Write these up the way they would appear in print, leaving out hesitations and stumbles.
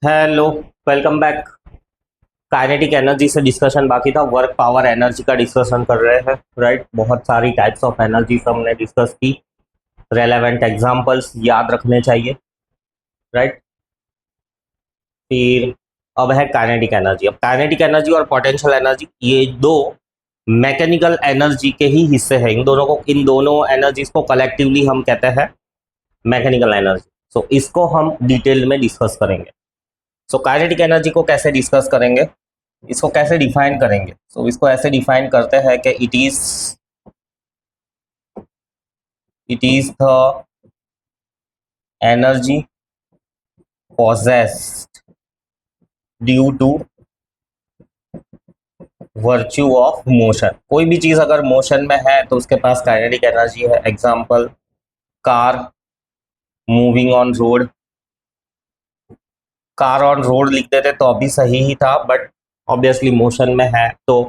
Hello, welcome back. Kinetic energy से discussion बाकी था, वर्क पावर एनर्जी का डिस्कशन कर रहे हैं। राइट, बहुत सारी टाइप्स ऑफ एनर्जी हमने डिस्कस की। रेलेवेंट एग्जांपल्स याद रखने चाहिए। राइट, फिर अब है काइनेटिक एनर्जी। अब काइनेटिक एनर्जी और पोटेंशियल एनर्जी ये दो मैकेनिकल एनर्जी के ही हिस्से हैं। इन दोनों एनर्जीज को कलेक्टिवली हम कहते हैं मैकेनिकल एनर्जी। सो इसको हम डिटेल में डिस्कस करेंगे। सो काइनेटिक एनर्जी को कैसे डिस्कस करेंगे, इसको कैसे डिफाइन करेंगे। इसको ऐसे डिफाइन करते हैं कि it is the energy possessed due to virtue of motion. कोई भी चीज अगर मोशन में है तो उसके पास काइनेटिक एनर्जी है। Example, car moving on road. Car on road लिख देते तो अभी सही ही था, बट ऑब्वियसली मोशन में है तो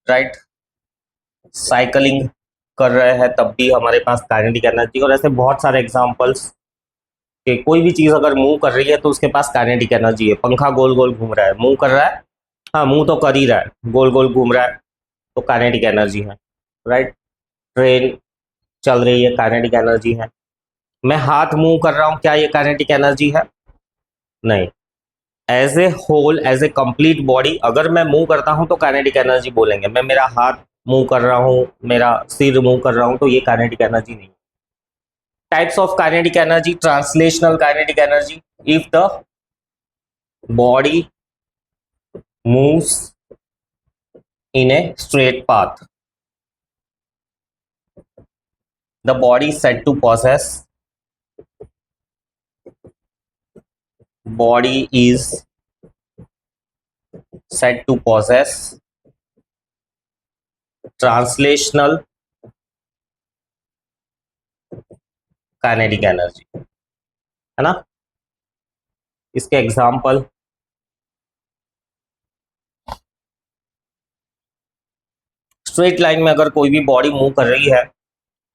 राइट। साइकिलिंग कर रहे हैं तब भी हमारे पास काइनेटिक एनर्जी। और ऐसे बहुत सारे एग्जांपल्स कि कोई भी चीज अगर मूव कर रही है तो उसके पास काइनेटिक एनर्जी है। पंखा गोल गोल घूम रहा है, मूव कर रहा है, हाँ मूव तो कर ही रहा है, गोल गोल घूम रहा है तो काइनेटिक एनर्जी है। राइट, ट्रेन चल रही है, काइनेटिक एनर्जी है। मैं हाथ मूव कर रहा हूँ, क्या ये काइनेटिक एनर्जी है? नहीं। As a whole, as a complete body अगर मैं मूव करता हूँ तो काइनेटिक एनर्जी बोलेंगे। मैं मेरा हाथ मूव कर रहा हूँ, मेरा सिर मूव कर रहा हूँ, तो ये काइनेटिक एनर्जी नहीं। Types of kinetic energy, translational kinetic energy. If the body moves in a straight path, the body is said to possess body is said to possess translational kinetic energy, है ना। इसके example, straight line में अगर कोई भी body move कर रही है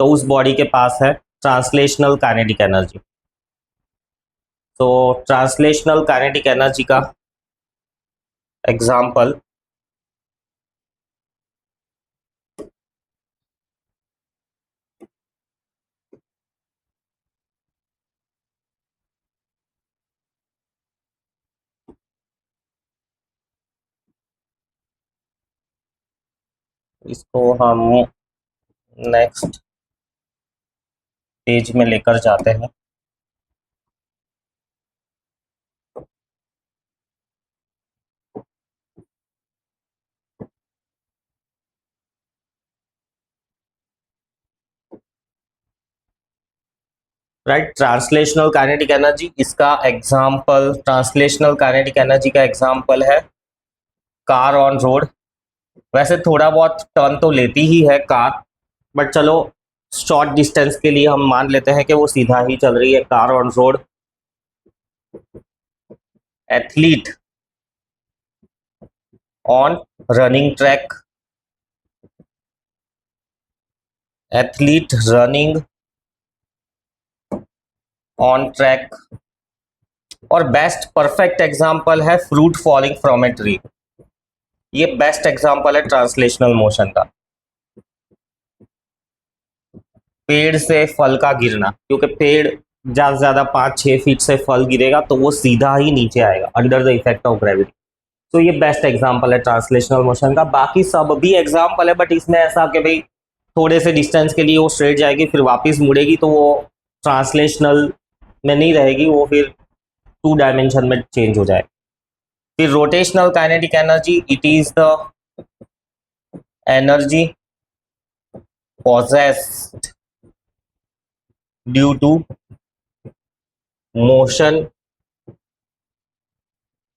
तो उस बॉडी के पास है ट्रांसलेशनल काइनेटिक एनर्जी। तो ट्रांसलेशनल काइनेटिक एनर्जी का एग्जाम्पल, इसको हम नेक्स्ट पेज में लेकर जाते हैं। राइट, ट्रांसलेशनल काइनेटिक एनर्जी, इसका एग्जाम्पल, ट्रांसलेशनल काइनेटिक एनर्जी का एग्जाम्पल है कार ऑन रोड। वैसे थोड़ा बहुत टर्न तो लेती ही है कार, बट चलो शॉर्ट डिस्टेंस के लिए हम मान लेते हैं कि वो सीधा ही चल रही है। Car on road. Athlete on running track, athlete running on track. और बेस्ट परफेक्ट एग्जाम्पल है fruit falling from a tree. ये बेस्ट एग्जाम्पल है ट्रांसलेशनल मोशन का। पेड़ से फल का गिरना, क्योंकि पेड़ ज्यादा से ज्यादा 5-6 फीट से फल गिरेगा तो वो सीधा ही नीचे आएगा under the effect of gravity. तो ये बेस्ट एग्जाम्पल है ट्रांसलेशनल मोशन का। बाकी सब भी एग्जाम्पल है, बट इसमें ऐसा कि भाई थोड़े से डिस्टेंस के लिए वो स्ट्रेट जाएगी फिर वापस मुड़ेगी तो वो ट्रांसलेशनल में नहीं रहेगी, वो फिर 2 डायमेंशन में चेंज हो जाए। फिर rotational kinetic energy, it is the energy possessed due to motion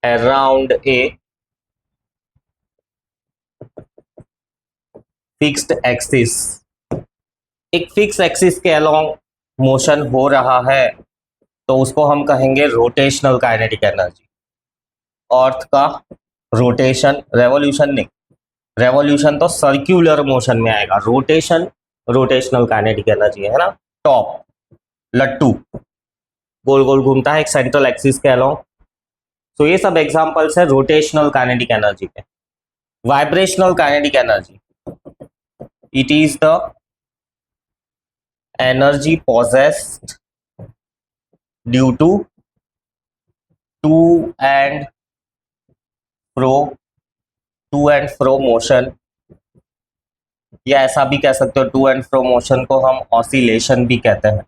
around a fixed axis. एक फिक्स एक्सिस के अलोंग मोशन हो रहा है तो उसको हम कहेंगे रोटेशनल काइनेटिक एनर्जी। अर्थ का रोटेशन, रेवोल्यूशन नहीं, रेवोल्यूशन तो सर्क्यूलर मोशन में आएगा, रोटेशन रोटेशनल काइनेटिक एनर्जी है ना। टॉप, लट्टू गोल गोल घूमता है एक सेंट्रल एक्सिस के अलोंग, सो ये सब एग्जांपल्स है रोटेशनल काइनेटिक एनर्जी के। Vibrational kinetic energy, it is the energy possessed due to to and fro to and fro motion, या ऐसा भी कह सकते हो टू एंड फ्रो मोशन को हम ऑसिलेशन भी कहते हैं।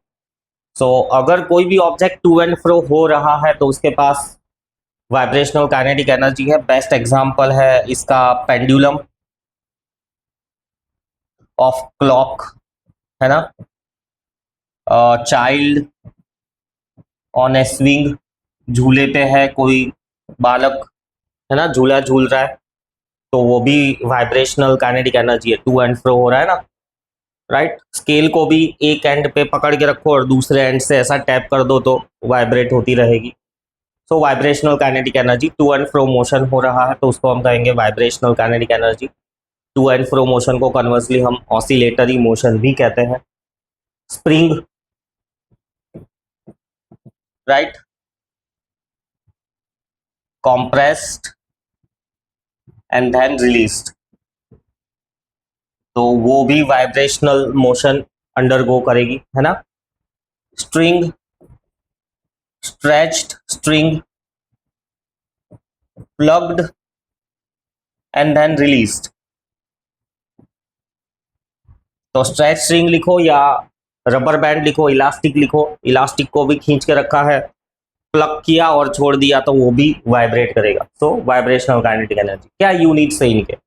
सो अगर कोई भी ऑब्जेक्ट टू एंड फ्रो हो रहा है तो उसके पास वाइब्रेशनल काइनेटिक एनर्जी है। बेस्ट एग्जांपल है इसका पेंडुलम ऑफ क्लॉक, है ना, चाइल्ड ऑन ए स्विंग, झूले पे है कोई बालक, है ना, झूला झूल रहा है, तो वो भी वाइब्रेशनल काइनेटिक एनर्जी है, टू एंड फ्रो हो रहा है ना, राइट। स्केल को भी एक एंड पे पकड़ के रखो और दूसरे एंड से ऐसा टैप कर दो तो वाइब्रेट होती रहेगी। So vibrational kinetic energy, to and fro motion हो रहा है तो उसको हम कहेंगे vibrational kinetic energy. To and fro motion को कन्वर्सली हम ऑसिलेटरी मोशन भी कहते हैं। Spring, right, compressed and then released, तो वो भी वाइब्रेशनल मोशन अंडरगो करेगी, है ना। String, stretched string, plucked and then released, तो स्ट्रेच स्ट्रिंग लिखो या रबर बैंड लिखो, इलास्टिक लिखो, इलास्टिक को भी खींच के रखा है, प्लग किया और छोड़ दिया तो वो भी वाइब्रेट करेगा। सो वाइब्रेशनल काइनेटिक एनर्जी, क्या यूनिट्स है इनके,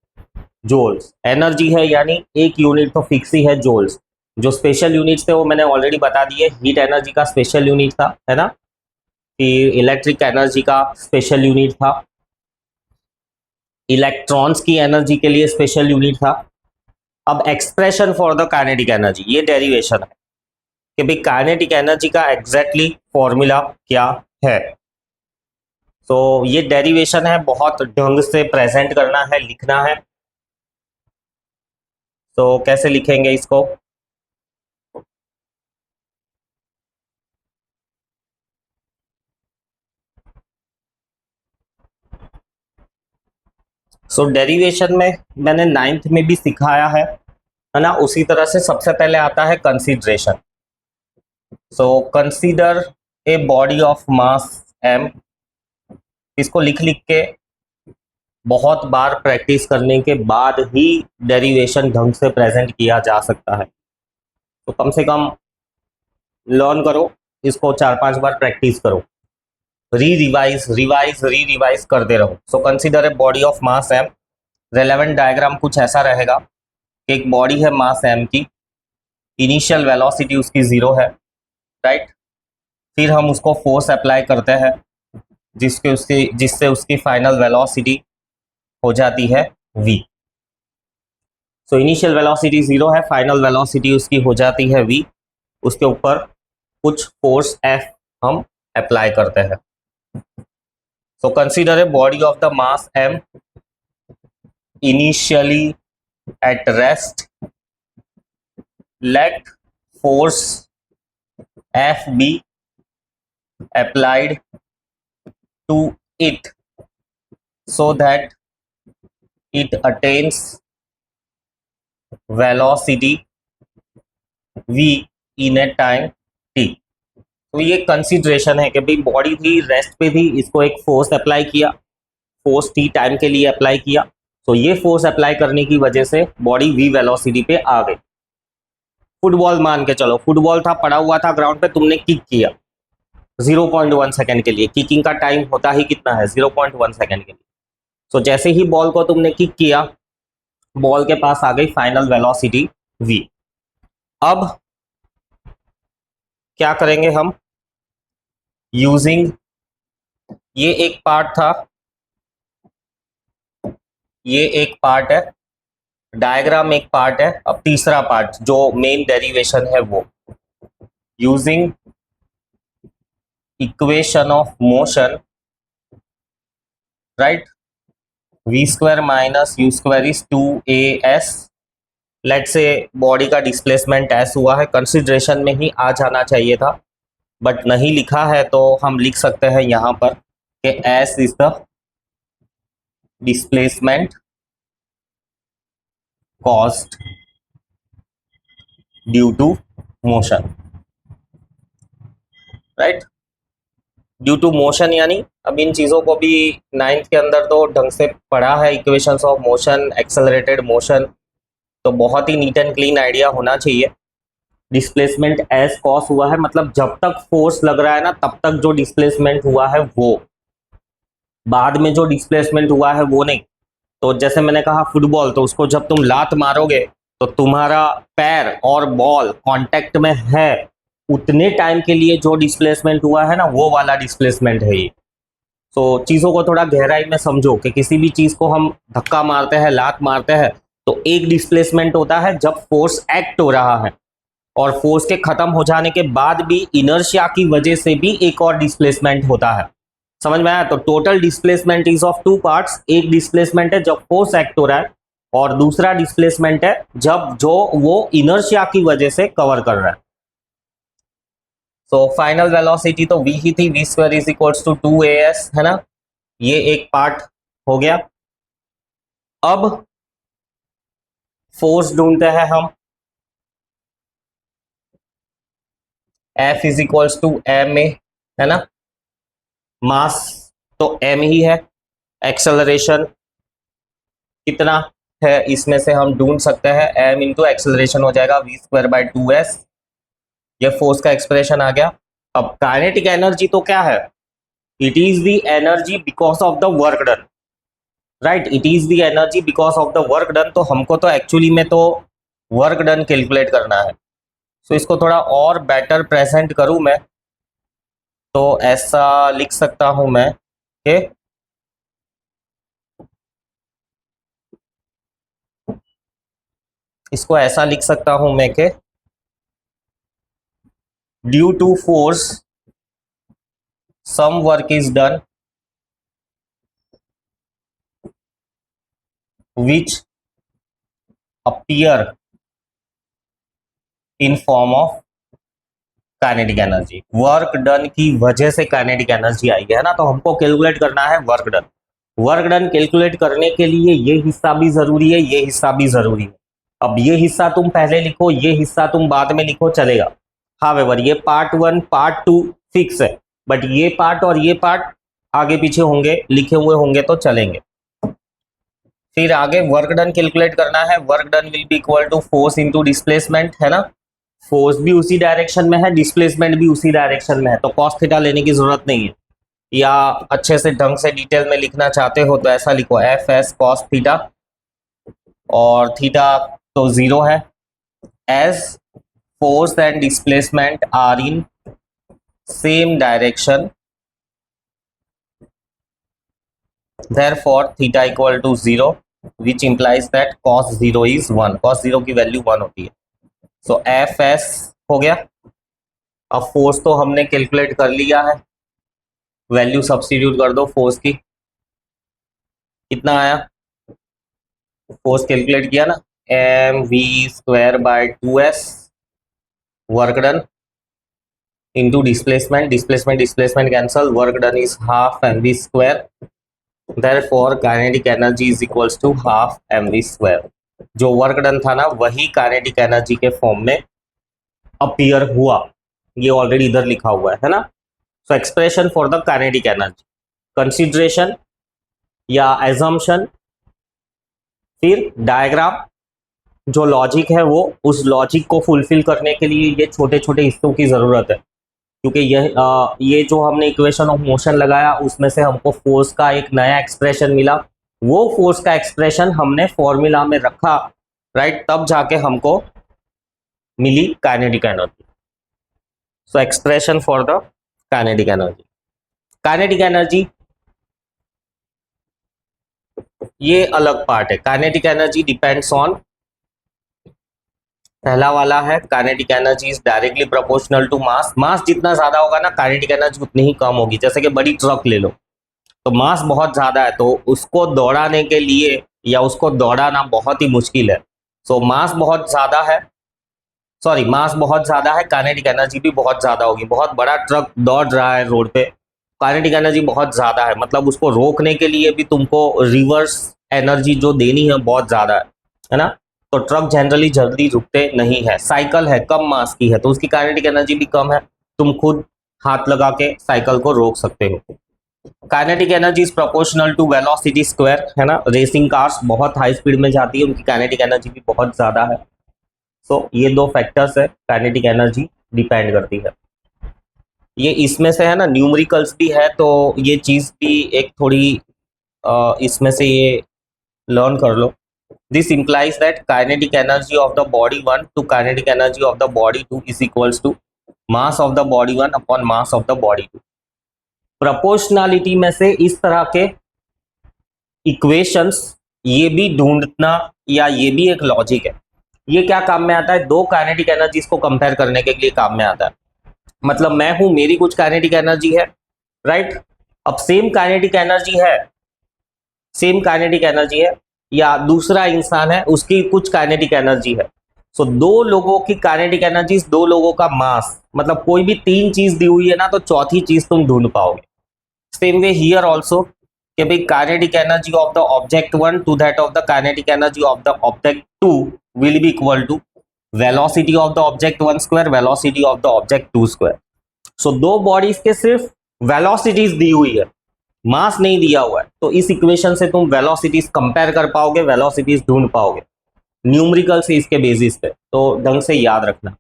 जूल्स। एनर्जी है यानी एक यूनिट तो फिक्स ही है, जूल्स। जो स्पेशल यूनिट्स थे वो मैंने ऑलरेडी बता दिए। हीट एनर्जी का स्पेशल यूनिट था, है ना, फिर इलेक्ट्रिक एनर्जी का स्पेशल यूनिट था, इलेक्ट्रॉन्स की एनर्जी के लिए स्पेशल यूनिट था। अब expression for the kinetic energy, ये डेरिवेशन है कि भाई काइनेटिक एनर्जी का एग्जैक्टली फॉर्मूला क्या है। तो ये डेरिवेशन है, बहुत ढंग से प्रेजेंट करना है, लिखना है। तो कैसे लिखेंगे इसको, सो डेरिवेशन में मैंने 9th में भी सिखाया है ना, उसी तरह से सबसे पहले आता है consideration. So consider a body of mass m, इसको लिख लिख के बहुत बार प्रैक्टिस करने के बाद ही डेरिवेशन ढंग से प्रेजेंट किया जा सकता है। तो कम से कम लर्न करो इसको, 4-5 बार प्रैक्टिस करो, री रिवाइज करते रहो। So consider a body of mass m, relevant diagram कुछ ऐसा रहेगा कि एक बॉडी है मास m की, इनिशियल वेलोसिटी उसकी 0 है, राइट। फिर हम उसको फोर्स अप्लाई करते हैं जिससे उसकी फाइनल वेलोसिटी हो जाती है v। सो इनिशियल वेलोसिटी 0 है, फाइनल वेलोसिटी उसकी हो जाती है v, उसके ऊपर कुछ फोर्स f हम अप्लाई करते हैं। So consider a body of the mass m initially at rest, let force F be applied to it so that it attains velocity v in a time t। तो ये consideration है कि भाई body थी rest पे थी, इसको एक फोर्स अप्लाई किया, फोर्स टी टाइम के लिए अप्लाई किया, तो ये फोर्स अप्लाई करने की वजह से बॉडी वी वेलोसिटी पे आ गई। फुटबॉल मान के चलो, फुटबॉल था पड़ा हुआ था ग्राउंड पे, तुमने किक किया 0.1 सेकेंड के लिए, किकिंग का टाइम होता ही कितना है 0.1 सेकेंड के लिए। तो जैसे ही बॉल को तुमने किक किया, बॉल के पास आ गई फाइनल वेलोसिटी v। अब क्या करेंगे हम, यूजिंग, ये एक पार्ट था, ये एक पार्ट है, डायग्राम एक पार्ट है, अब तीसरा पार्ट जो मेन डेरिवेशन है वो, using equation of motion, right, v square minus u square is 2as। Let say body का डिस्प्लेसमेंट s हुआ है, कंसिडरेशन में ही आ जाना चाहिए था बट नहीं लिखा है, तो हम लिख सकते हैं यहाँ पर कि s is the displacement caused due to motion, right. Due to motion यानी अब इन चीजों को भी नाइन्थ के अंदर तो ढंग से पढ़ा है, equations of motion, accelerated motion, तो बहुत ही नीट एंड क्लीन आइडिया होना चाहिए। डिस्प्लेसमेंट एस कॉस हुआ है मतलब जब तक फोर्स लग रहा है ना तब तक जो डिस्प्लेसमेंट हुआ है वो, बाद में जो डिस्प्लेसमेंट हुआ है वो नहीं। तो जैसे मैंने कहा फुटबॉल, तो उसको जब तुम लात मारोगे तो तुम्हारा पैर और बॉल कांटेक्ट में है, उतने टाइम के लिए जो डिस्प्लेसमेंट हुआ है ना वो वाला डिस्प्लेसमेंट है ये। तो चीज़ों को थोड़ा गहराई में समझो कि किसी भी चीज़ को हम धक्का मारते हैं, लात मारते हैं, तो एक डिस्प्लेसमेंट होता है जब फोर्स एक्ट हो रहा है, और फोर्स के खत्म हो जाने के बाद भी इनर्शिया की वजह से भी एक और डिस्प्लेसमेंट होता है। समझ में आया? तो total displacement is of two parts. एक डिस्प्लेसमेंट है जब फोर्स एक्ट हो रहा है, और दूसरा डिस्प्लेसमेंट है जब जो वो इनर्शिया की वजह से कवर कर रहा है। तो फाइनल वेलोसिटी तो v ही थी, v square is equals to 2as, है ना। ये एक पार्ट हो गया। अब फोर्स ढूंढते हैं हम, F is equals to m a, है ना। मास तो m ही है, एक्सेलरेशन कितना है इसमें से हम ढूंढ सकते हैं, m इंटू एक्सेलरेशन हो जाएगा v स्क्वायर बाई 2s। ये फोर्स का एक्सप्रेशन आ गया। अब काइनेटिक एनर्जी तो क्या है, it is the energy because of the work done, right. It is the energy because of the work done. तो हमको तो एक्चुअली में तो वर्क डन कैलकुलेट करना है। सो इसको थोड़ा और बेटर प्रेजेंट करूं मैं तो ऐसा लिख सकता हूं मैं कि इसको ऐसा लिख सकता हूं मैं कि due to force some work is done which appear in form of kinetic energy. Work done की वजह से काइनेटिक एनर्जी आई है ना, तो हमको कैलकुलेट करना है work done. Work done calculate करने के लिए ये हिस्सा भी जरूरी है, ये हिस्सा भी जरूरी है। अब ये हिस्सा तुम पहले लिखो, ये हिस्सा तुम बाद में लिखो, चलेगा। हावेवर ये पार्ट 1 पार्ट 2 फिक्स है, बट ये पार्ट और ये पार्ट आगे पीछे होंगे, लिखे हुए होंगे तो चलेंगे। फिर आगे वर्क डन कैलकुलेट करना है। Work done will be equal to force into displacement, है ना। फोर्स भी उसी डायरेक्शन में है, डिस्प्लेसमेंट भी उसी डायरेक्शन में है, तो कॉस थीटा लेने की जरूरत नहीं है। या अच्छे से ढंग से डिटेल में लिखना चाहते हो तो ऐसा लिखो एफ एस कॉस थीटा, और थीटा तो 0 है। As force and displacement are in same direction, therefore theta equal to 0, which implies that cos 0 is 1। cos 0 की वैल्यू 1 होती है। सो एफ एस हो गया। अब फोर्स तो हमने कैलकुलेट कर लिया है, वैल्यू सब्स्टिट्यूट कर दो फोर्स की, कितना आया, फोर्स कैलकुलेट किया ना, m v square by 2s work done into displacement, displacement displacement cancel, work done is half m v square, therefore kinetic energy is equals to half m v square. जो work done था ना वही kinetic energy के form में appear हुआ, ये already इधर लिखा हुआ है ना। So expression for the kinetic energy, consideration या एजम्पशन, फिर डायग्राम, जो लॉजिक है वो, उस लॉजिक को फुलफिल करने के लिए ये छोटे छोटे हिस्सों की जरूरत है, क्योंकि ये जो हमने इक्वेशन ऑफ मोशन लगाया उसमें से हमको फोर्स का एक नया एक्सप्रेशन मिला, वो फोर्स का एक्सप्रेशन हमने फॉर्मूला में रखा, राइट, तब जाके हमको मिली kinetic energy. So expression for the kinetic energy. Kinetic energy ये अलग पार्ट है। काइनेटिक एनर्जी डिपेंड्स ऑन, पहला वाला है kinetic energy is directly proportional to mass. Mass जितना ज्यादा होगा ना काइनेटिक एनर्जी उतनी ही कम होगी। जैसे कि बड़ी ट्रक ले लो, तो मास बहुत ज्यादा है, तो उसको दौड़ाने के लिए या उसको दौड़ाना बहुत ही मुश्किल है। सो मास बहुत ज्यादा है, मास बहुत ज्यादा है, काइनेटिक एनर्जी भी बहुत ज्यादा होगी। बहुत बड़ा ट्रक दौड़ रहा है रोड पे, काइनेटिक एनर्जी बहुत ज़्यादा है, मतलब उसको रोकने के लिए भी तुमको रिवर्स एनर्जी जो देनी है बहुत ज़्यादा है ना। तो ट्रक जनरली जल्दी रुकते नहीं है, साइकिल है कम मास की है तो उसकी काइनेटिक एनर्जी भी कम है, तुम खुद हाथ लगा के साइकिल को रोक सकते हो। Kinetic energy is proportional to velocity square, है ना। रेसिंग कार्स बहुत हाई स्पीड में जाती है, उनकी काइनेटिक एनर्जी भी बहुत ज़्यादा है। सो ये दो फैक्टर्स है, काइनेटिक एनर्जी डिपेंड करती है। ये इसमें से है ना न्यूमेरिकल्स भी है, तो ये चीज़ भी एक थोड़ी इसमें से ये लर्न कर लो। This implies that kinetic energy of the body 1 to kinetic energy of the body 2 is equals to mass of the body 1 upon mass of the body 2। Proportionality में से इस तरह के इक्वेशंस ये भी ढूंढना या ये भी एक लॉजिक है। ये क्या काम में आता है, दो काइनेटिक एनर्जीज को कंपेयर करने के लिए काम में आता है। मतलब मैं हूं, मेरी कुछ काइनेटिक एनर्जी है, राइट। अब सेम काइनेटिक एनर्जी है या दूसरा इंसान है उसकी कुछ काइनेटिक एनर्जी है। सो दो लोगों की काइनेटिक एनर्जीज, दो लोगों का मास, मतलब कोई भी तीन चीज दी हुई है ना तो चौथी चीज तुम ढूंढ पाओगे। सेम वे हियर ऑल्सो कि भाई kinetic energy of the object 1 to that of the kinetic energy of the object 2 will be equal to velocity of the object 1 square velocity of the object 2 square. So दो bodies के सिर्फ velocities दी हुई है, मास नहीं दिया हुआ है, तो इस इक्वेशन से तुम वेलोसिटीज कंपेयर कर पाओगे, वेलोसिटीज ढूंढ पाओगे न्यूमेरिकल से, इसके बेसिस पे। तो ढंग से याद रखना।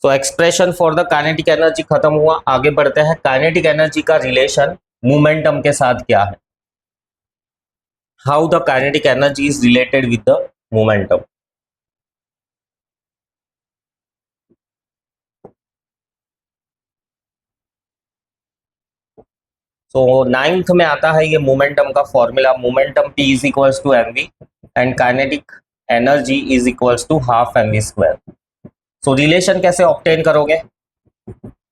तो expression for the kinetic energy खत्म हुआ, आगे बढ़ते हैं। काइनेटिक एनर्जी का रिलेशन मोमेंटम के साथ क्या है, how the kinetic energy is related with the momentum. तो नाइन्थ में आता है ये मोमेंटम का formula, momentum P is equals to mv and kinetic energy is equals to half mv square. So relation कैसे ऑब्टेन करोगे,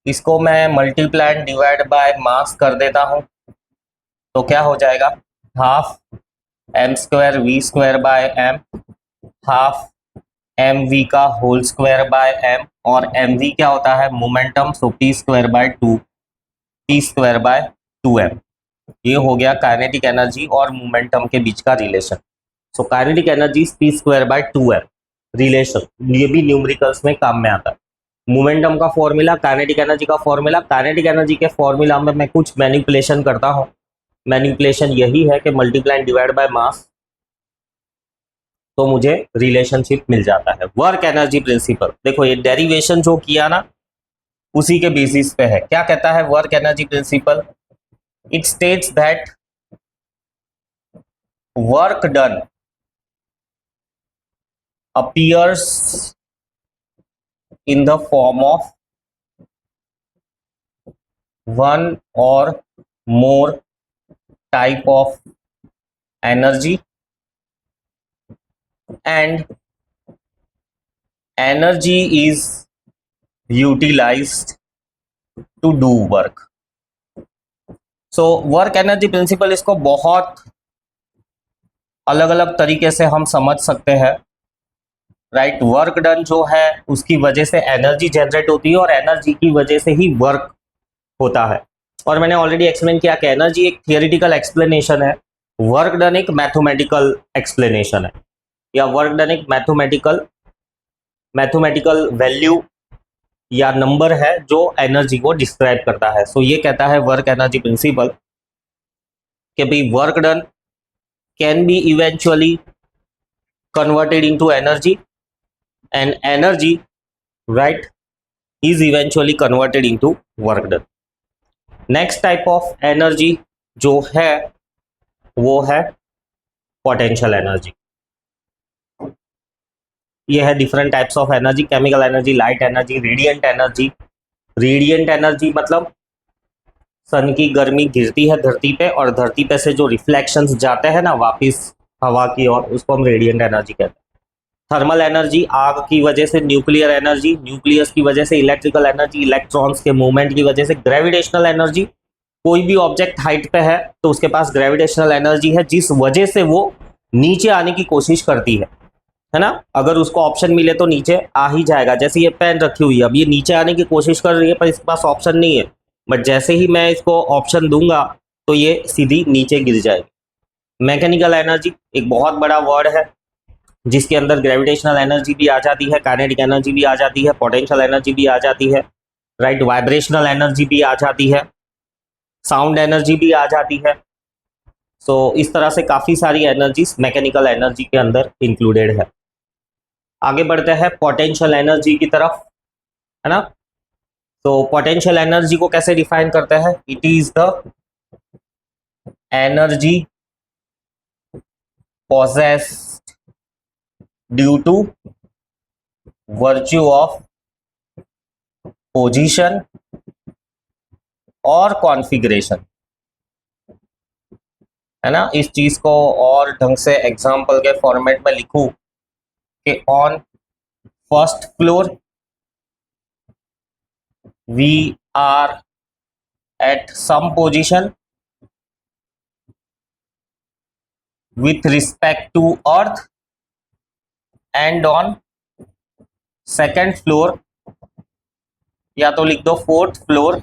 इसको मैं multiply and divide by mass कर देता हूं, तो क्या हो जाएगा, half m square v square by m, half mv का होल स्क्वायर बाय m, और mv क्या होता है momentum, so p square by 2, p square by 2m। ये हो गया काइनेटिक एनर्जी और मोमेंटम के बीच का relation. So kinetic energy p square by 2m relation, ये भी न्यूमेरिकल्स में काम में आता है। मोमेंटम का फॉर्मूला, काइनेटिक एनर्जी का फॉर्मूला, काइनेटिक एनर्जी के फॉर्मूला में मैं कुछ मैनिपुलेशन करता हूँ। मैनिपुलेशन यही है कि मल्टीप्लाई डिवाइड बाय मास, तो मुझे रिलेशनशिप मिल जाता है। वर्क एनर्जी प्रिंसिपल, देखो ये डेरिवेशन जो किया ना उसी के बेसिस पे है। क्या कहता है work energy principal, it states that work done appears in the form of one or more type of energy and energy is utilized to do work। so work energy principal, इसको बहुत अलग अलग तरीके से हम समझ सकते हैं, राइट। वर्क डन जो है उसकी वजह से एनर्जी जनरेट होती है और एनर्जी की वजह से ही वर्क होता है। और मैंने ऑलरेडी एक्सप्लेन किया कि एनर्जी एक थियोरिटिकल एक्सप्लेनेशन है, वर्क डन एक मैथमेटिकल एक्सप्लेनेशन है, या वर्क डन एक मैथमेटिकल वैल्यू या नंबर है जो एनर्जी को डिस्क्राइब करता है। सो ये कहता है वर्क एनर्जी प्रिंसिपल कि भाई work done can be eventually converted into energy and energy, right, is eventually converted into work done। next type of energy जो है वो है potential energy। ये है different types of energy, chemical energy, light energy, radiant energy. Radiant energy मतलब सन की गर्मी गिरती है धरती पे और धरती पे से जो रिफ्लेक्शंस जाते हैं ना वापिस हवा की ओर, उसको हम रेडिएंट एनर्जी कहते हैं। थर्मल एनर्जी, आग की वजह से न्यूक्लियर एनर्जी, न्यूक्लियस की वजह से इलेक्ट्रिकल एनर्जी, इलेक्ट्रॉन्स के मूवमेंट की वजह से ग्रेविटेशनल एनर्जी। कोई भी ऑब्जेक्ट हाइट पे है तो उसके पास ग्रेविटेशनल एनर्जी है जिस वजह से वो नीचे आने की कोशिश करती है ना। अगर उसको ऑप्शन मिले तो नीचे आ ही जाएगा। जैसे ये पेन रखी हुई है, अब ये नीचे आने की कोशिश कर रही है पर इसके पास ऑप्शन नहीं है, बट जैसे ही मैं इसको ऑप्शन दूंगा तो ये सीधी नीचे गिर जाएगी। मैकेनिकल एनर्जी एक बहुत बड़ा वर्ड है जिसके अंदर ग्रेविटेशनल एनर्जी भी आ जाती है, काइनेटिक एनर्जी भी आ जाती है, पोटेंशियल एनर्जी भी आ जाती है, राइट, वाइब्रेशनल एनर्जी भी आ जाती है, साउंड एनर्जी भी आ जाती है। सो इस तरह से काफ़ी सारी एनर्जीज मैकेनिकल एनर्जी के अंदर इंक्लूडेड है। आगे बढ़ते हैं पोटेंशियल एनर्जी की तरफ, है ना। तो पोटेंशियल एनर्जी को कैसे डिफाइन करते हैं? It is the energy possessed due to virtue of position और कॉन्फ़िगरेशन, है ना। इस चीज को और ढंग से एग्जाम्पल के फॉर्मेट में लिखूं कि on first floor we are at some position with respect to earth and on second floor या तो लिख दो fourth floor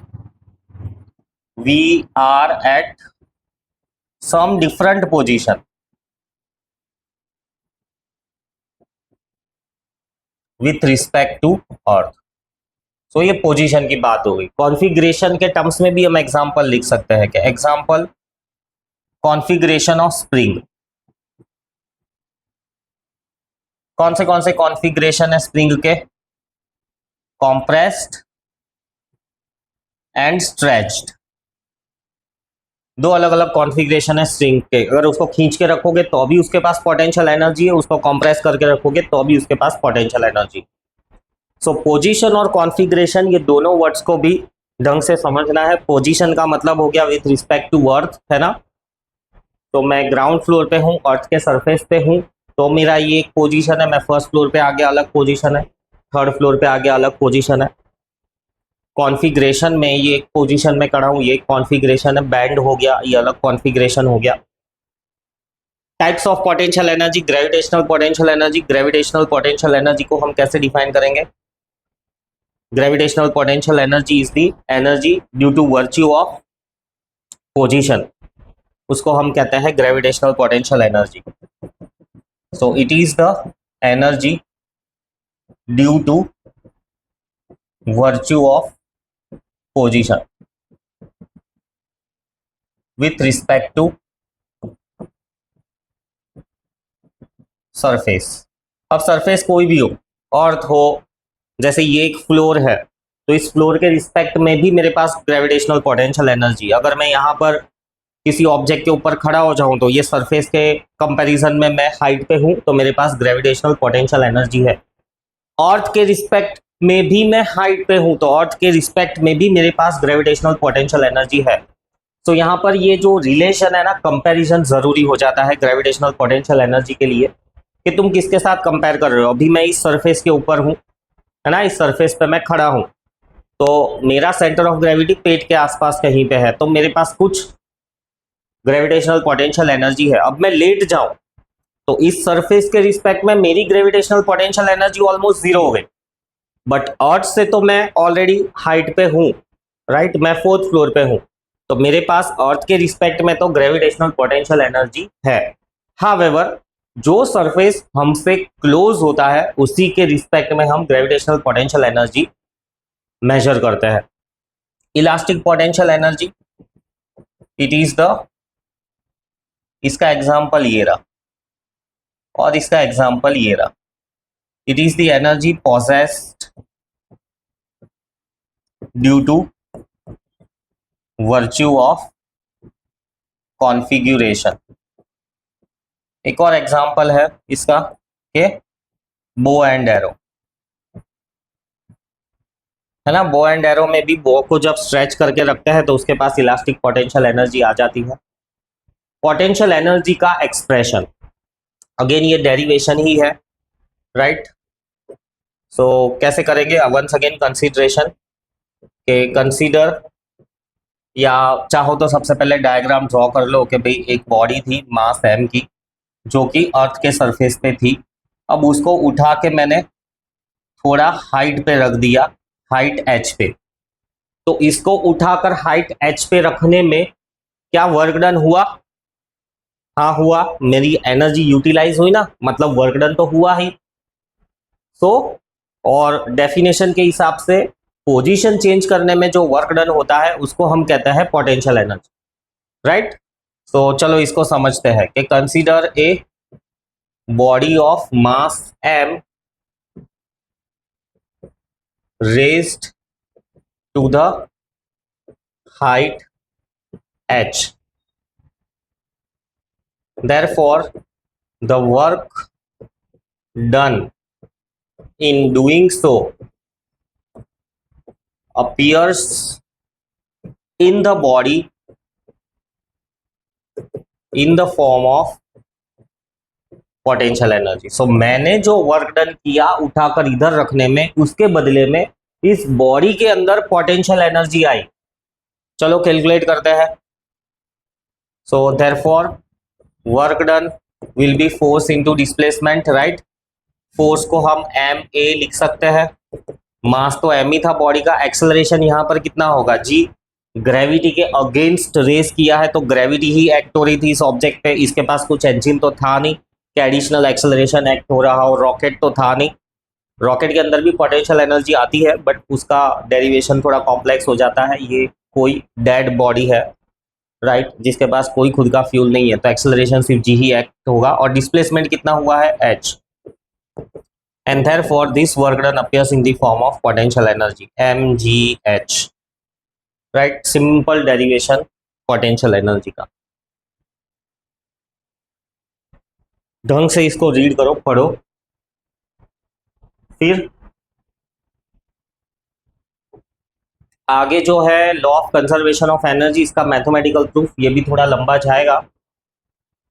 we are at some different position with respect to earth। तो ये पोजीशन की बात हो गई। कॉन्फ़िगरेशन के टर्म्स में भी हम एग्जांपल लिख सकते हैं कि एग्जांपल कॉन्फ़िगरेशन ऑफ स्प्रिंग। कौन से कॉन्फ़िगरेशन है स्प्रिंग के? कॉम्प्रेस्ड एंड स्ट्रेच्ड, दो अलग अलग कॉन्फ़िगरेशन है स्प्रिंग के। अगर उसको खींच के रखोगे तो भी उसके पास पोटेंशियल एनर्जी है, उसको कंप्रेस करके रखोगे तो भी उसके पास पोटेंशियल एनर्जी। सो पोजीशन और कॉन्फ़िगरेशन ये दोनों वर्ड्स को भी ढंग से समझना है। पोजीशन का मतलब हो गया विथ रिस्पेक्ट टू अर्थ, है ना। तो मैं ग्राउंड फ्लोर पे हूँ, अर्थ के सरफेस पे हूँ, तो मेरा ये एक पोजीशन है। मैं फर्स्ट फ्लोर पे आगे अलग पोजीशन है, थर्ड फ्लोर पे आगे अलग पोजीशन है। कॉन्फ़िगरेशन में ये एक पोजीशन में खड़ा हूँ, ये एक कॉन्फ़िगरेशन है। बैंड हो गया, ये अलग कॉन्फ़िगरेशन हो गया। Types of potential energy, gravitational potential energy. Gravitational potential energy को हम कैसे डिफाइन करेंगे? Gravitational potential energy is the energy due to virtue of position, उसको हम कहते हैं gravitational potential energy. So it is the energy due to virtue of position with respect to surface. अब surface कोई भी हो, अर्थ हो, जैसे ये एक फ्लोर है तो इस फ्लोर के रिस्पेक्ट में भी मेरे पास ग्रेविटेशनल पोटेंशियल एनर्जी। अगर मैं यहाँ पर किसी ऑब्जेक्ट के ऊपर खड़ा हो जाऊं तो ये सरफेस के कंपैरिजन में मैं हाइट पे हूं तो मेरे पास ग्रेविटेशनल पोटेंशियल एनर्जी है। अर्थ के रिस्पेक्ट में भी मैं हाइट पे हूं तो अर्थ के रिस्पेक्ट में भी मेरे पास ग्रेविटेशनल पोटेंशियल एनर्जी है। तो यहाँ पर ये जो रिलेशन है ना, कंपैरिजन जरूरी हो जाता है ग्रेविटेशनल पोटेंशियल एनर्जी के लिए कि तुम किसके साथ कंपेयर कर रहे हो। अभी मैं इस सरफेस के ऊपर हूँ, है ना, इस सरफेस पे मैं खड़ा हूँ तो मेरा सेंटर ऑफ ग्रेविटी पेट के आसपास कहीं पे है, तो मेरे पास कुछ ग्रेविटेशनल पोटेंशियल एनर्जी है। अब मैं लेट जाऊं तो इस सरफेस के रिस्पेक्ट में मेरी gravitational potential energy almost zero हो गई। बट अर्थ से तो मैं ऑलरेडी हाइट पे हूं, राइट, मैं फोर्थ फ्लोर पे हूं तो मेरे पास अर्थ के रिस्पेक्ट में तो ग्रेविटेशनल पोटेंशियल एनर्जी है। हावेवर जो सरफेस हमसे क्लोज होता है उसी के रिस्पेक्ट में हम ग्रेविटेशनल पोटेंशियल एनर्जी मेजर करते हैं। Elastic potential energy, it is the, इसका एग्जाम्पल ये रहा और इसका एग्जाम्पल ये रहा। It is the energy possessed due to virtue of configuration. एक और एग्जाम्पल है इसका के बो एंड एरो, है ना। बो एंड एरो में भी बो को जब स्ट्रेच करके रखते हैं तो उसके पास इलास्टिक पोटेंशियल एनर्जी आ जाती है। पोटेंशियल एनर्जी का एक्सप्रेशन अगेन ये डेरिवेशन ही है, राइट। सो कैसे करेंगे? वंस अगेन कंसीडरेशन के कंसीडर, या चाहो तो सबसे पहले डायग्राम ड्रॉ कर लो कि भाई एक बॉडी थी मास m की जो कि अर्थ के सरफेस पे थी। अब उसको उठा के मैंने थोड़ा हाइट पे रख दिया, हाइट h पे, तो इसको उठाकर हाइट h पे रखने में क्या वर्क डन हुआ? हाँ हुआ, मेरी एनर्जी यूटिलाइज हुई ना, मतलब वर्क डन तो हुआ ही। सो और डेफिनेशन के हिसाब से पोजीशन चेंज करने में जो वर्क डन होता है उसको हम कहते हैं पोटेंशियल एनर्जी, राइट। तो चलो इसको समझते हैं कि consider a body of mass m raised to the height h, therefore the work done in doing so appears in the body in the form of potential energy. So मैंने जो work done किया उठाकर इधर रखने में, उसके बदले में इस बॉडी के अंदर पोटेंशियल एनर्जी आई। चलो कैलकुलेट करते हैं। So therefore work done will B force into displacement, right. Force को हम एम ए लिख सकते हैं, मास तो एम ही था बॉडी का, एक्सेलरेशन यहाँ पर कितना होगा जी, ग्रेविटी के अगेंस्ट रेस किया है तो ग्रेविटी ही एक्ट हो रही थी इस ऑब्जेक्ट पे, इसके पास कुछ इंजन तो था नहीं कि एडिशनल एक्सेलरेशन एक्ट हो रहा हो, रॉकेट तो था नहीं। रॉकेट के अंदर भी पोटेंशियल एनर्जी आती है बट उसका डेरिवेशन थोड़ा कॉम्प्लेक्स हो जाता है। ये कोई डेड बॉडी है, राइट, जिसके पास कोई खुद का फ्यूल नहीं है, तो एक्सेलरेशन सिर्फ जी ही एक्ट होगा। और डिस्प्लेसमेंट कितना हुआ है, H, and therefore this work done appears in the form of potential energy mgh, right. Simple derivation potential energy का। ढंग से इसको रीड करो, पढ़ो। फिर आगे जो है law of conservation of energy, इसका मैथमेटिकल प्रूफ, ये भी थोड़ा लंबा जाएगा।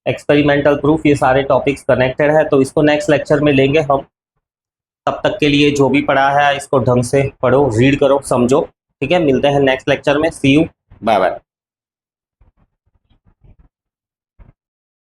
एक्सपेरिमेंटल प्रूफ, ये सारे टॉपिक्स कनेक्टेड है, तो इसको नेक्स्ट लेक्चर में लेंगे हम। तब तक के लिए जो भी पढ़ा है इसको ढंग से पढ़ो, रीड करो, समझो, ठीक है। मिलते हैं नेक्स्ट लेक्चर में, सी यू, बाय बाय।